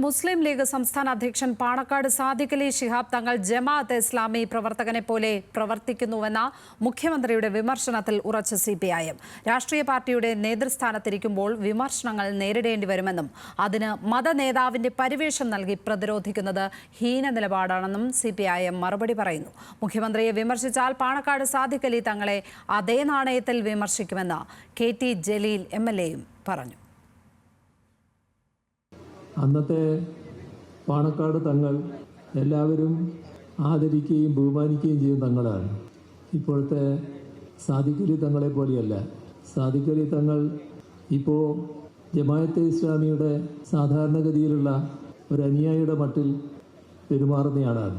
മുസ്ലിം league സംസ്ഥാന അധ്യക്ഷൻ പാണക്കാട് സാദിഖ് അലി ശിഹാബ് തങ്ങൾ ജമാഅത്തെ ഇസ്ലാമി പ്രവർത്തകനെ പോലെ പ്രവർത്തിക്കുന്നുവെന്ന മുഖ്യമന്ത്രിയുടെ വിമർശനത്തിൽ ഉറച്ച CPIM. രാഷ്ട്രീയ പാർട്ടിയുടെ നേതൃസ്ഥാനത്തിരിക്കുമ്പോൾ വിമർശനങ്ങൾ നേരിടേണ്ടി വരുമെന്നും അതിന് മതനേതാവിന്റെ പരിവേഷം നൽകി പ്രതിരോധിക്കുന്നത് ഹീന നിലപാടാണെന്നും CPIM മറുപടി പറയുന്നു. മുഖ്യമന്ത്രിയെ വിമർശിച്ചാൽ പാണക്കാട് സാദിഖ് അലി തങ്ങളെ അതേ നാണയത്തിൽ വിമർശിക്കുമെന്ന് KT ജലീൽ MLAയും പറഞ്ഞു. അന്നത്തെ പാണക്കാട് തങ്ങൾ എല്ലാവരും ആദരിക്കുകയും ബഹുമാനിക്കുകയും ചെയ്യുന്ന തങ്ങളാണ്. ഇപ്പോഴത്തെ സാദിഖ് അലി തങ്ങളെ പോലെയല്ല. സാദിഖ് അലി തങ്ങൾ ഇപ്പോൾ ജമാഅത്തെ ഇസ്ലാമിയുടെ സാധാരണഗതിയിലുള്ള ഒരു അനുയായിയുടെ മട്ടിൽ പെരുമാറുന്നയാളാണ്.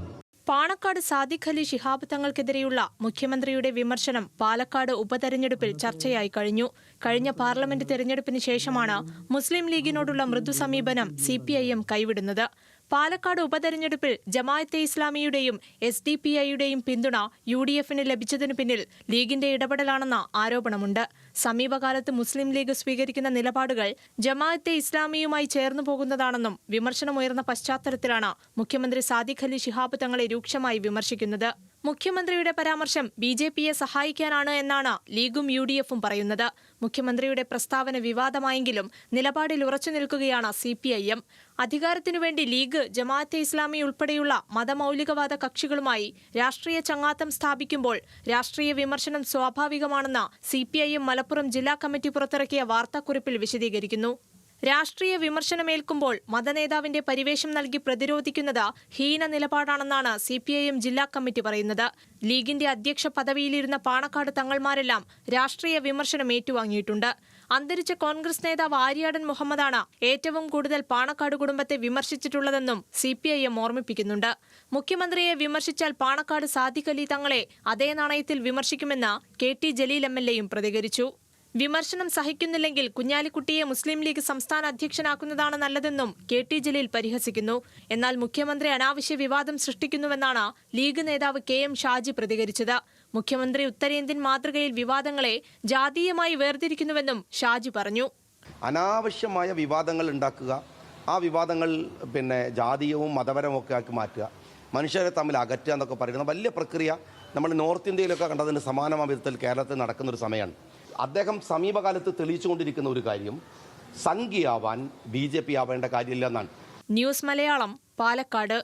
പാണക്കാട് സാദിഖ് അലി ശിഹാബ് തങ്ങൾക്കെതിരെയുള്ള മുഖ്യമന്ത്രിയുടെ വിമർശനം പാലക്കാട് ഉപതെരഞ്ഞെടുപ്പിൽ ചർച്ചയായി കഴിഞ്ഞു. കഴിഞ്ഞ പാർലമെന്റ് തെരഞ്ഞെടുപ്പിന് ശേഷമാണ് മുസ്ലിം ലീഗിനോടുള്ള മൃദു സമീപനം CPIM കൈവിടുന്നത്. പാലക്കാട് ഉപതെരഞ്ഞെടുപ്പിൽ ജമാഅത്തെ ഇസ്ലാമിയുടെയും SDPIയുടെയും പിന്തുണ UDFന് ലഭിച്ചതിനു പിന്നിൽ ലീഗിന്റെ ഇടപെടലാണെന്ന ആരോപണമുണ്ട്. സമീപകാലത്ത് മുസ്ലിം ലീഗ് സ്വീകരിക്കുന്ന നിലപാടുകൾ ജമാഅത്തെ ഇസ്ലാമിയുമായി ചേർന്നു പോകുന്നതാണെന്നും വിമർശനമുയർന്ന പശ്ചാത്തലത്തിലാണ് മുഖ്യമന്ത്രി സാദിഖ് അലി ശിഹാബ് തങ്ങളെ രൂക്ഷമായി വിമർശിക്കുന്നത്. മുഖ്യമന്ത്രിയുടെ പരാമർശം BJPയെ സഹായിക്കാനാണ് എന്നാണ് ലീഗും UDFും പറയുന്നത്. മുഖ്യമന്ത്രിയുടെ പ്രസ്താവന വിവാദമായെങ്കിലും നിലപാടിൽ ഉറച്ചു നിൽക്കുകയാണ് CPIM. അധികാരത്തിനുവേണ്ടി ലീഗ് ജമാഅത്തെ ഇസ്ലാമി ഉൾപ്പെടെയുള്ള മതമൗലികവാദ കക്ഷികളുമായി രാഷ്ട്രീയ ചങ്ങാത്തം സ്ഥാപിക്കുമ്പോൾ രാഷ്ട്രീയ വിമർശനം സ്വാഭാവികമാണെന്ന് CPIM മലപ്പുറം ജില്ലാ കമ്മിറ്റി പുറത്തിറക്കിയ വാർത്താക്കുറിപ്പിൽ വിശദീകരിക്കുന്നു. രാഷ്ട്രീയ വിമർശനമേൽക്കുമ്പോൾ മതനേതാവിന്റെ പരിവേഷം നൽകി പ്രതിരോധിക്കുന്നത് ഹീന നിലപാടാണെന്നാണ് CPIM ജില്ലാ കമ്മിറ്റി പറയുന്നത്. ലീഗിന്റെ അധ്യക്ഷ പദവിയിലിരുന്ന പാണക്കാട് തങ്ങൾമാരെല്ലാം രാഷ്ട്രീയ വിമർശനം ഏറ്റുവാങ്ങിയിട്ടുണ്ട്. അന്തരിച്ച കോൺഗ്രസ് നേതാവ് ആര്യാടൻ മുഹമ്മദാണ് ഏറ്റവും കൂടുതൽ പാണക്കാട് കുടുംബത്തെ വിമർശിച്ചിട്ടുള്ളതെന്നും CPIM ഓർമ്മിപ്പിക്കുന്നുണ്ട്. മുഖ്യമന്ത്രിയെ വിമർശിച്ചാൽ പാണക്കാട് സാദിഖ് അലി തങ്ങളെ അതേ നാണയത്തിൽ വിമർശിക്കുമെന്ന് KT ജലീൽ MLAയും പ്രതികരിച്ചു. വിമർശനം സഹിക്കുന്നില്ലെങ്കിൽ കുഞ്ഞാലിക്കുട്ടിയെ മുസ്ലിം ലീഗ് സംസ്ഥാന അധ്യക്ഷനാക്കുന്നതാണ് നല്ലതെന്നും KT ജലീൽ പരിഹസിക്കുന്നു. എന്നാൽ മുഖ്യമന്ത്രി അനാവശ്യ വിവാദം സൃഷ്ടിക്കുന്നുവെന്നാണ് ലീഗ് നേതാവ് KM ഷാജി പ്രതികരിച്ചത്. മുഖ്യമന്ത്രി ഉത്തരേന്ത്യൻ മാതൃകയിൽ വിവാദങ്ങളെ ജാതീയമായി വേർതിരിക്കുന്നുവെന്നും ഷാജി പറഞ്ഞു. അനാവശ്യമായ വിവാദങ്ങൾ ഉണ്ടാക്കുക, ആ വിവാദങ്ങൾ ജാതീയവും മതപരവും ഒക്കെ ആക്കി മാറ്റുക, മനുഷ്യരെ തമ്മിൽ അകറ്റുക എന്നൊക്കെ പറയുന്ന വലിയ പ്രക്രിയ നമ്മൾ നോർത്ത് ഇന്ത്യയിലൊക്കെ കണ്ടതിന് സമാനമായ വിധത്തിൽ കേരളത്തിൽ നടക്കുന്നൊരു സമയമാണ്. അദ്ദേഹം സമീപകാലത്ത് തെളിയിച്ചുകൊണ്ടിരിക്കുന്ന ഒരു കാര്യം സംഘിയാവാൻ BJP ആവേണ്ട കാര്യമില്ലെന്നാണ്. ന്യൂസ് മലയാളം, പാലക്കാട്.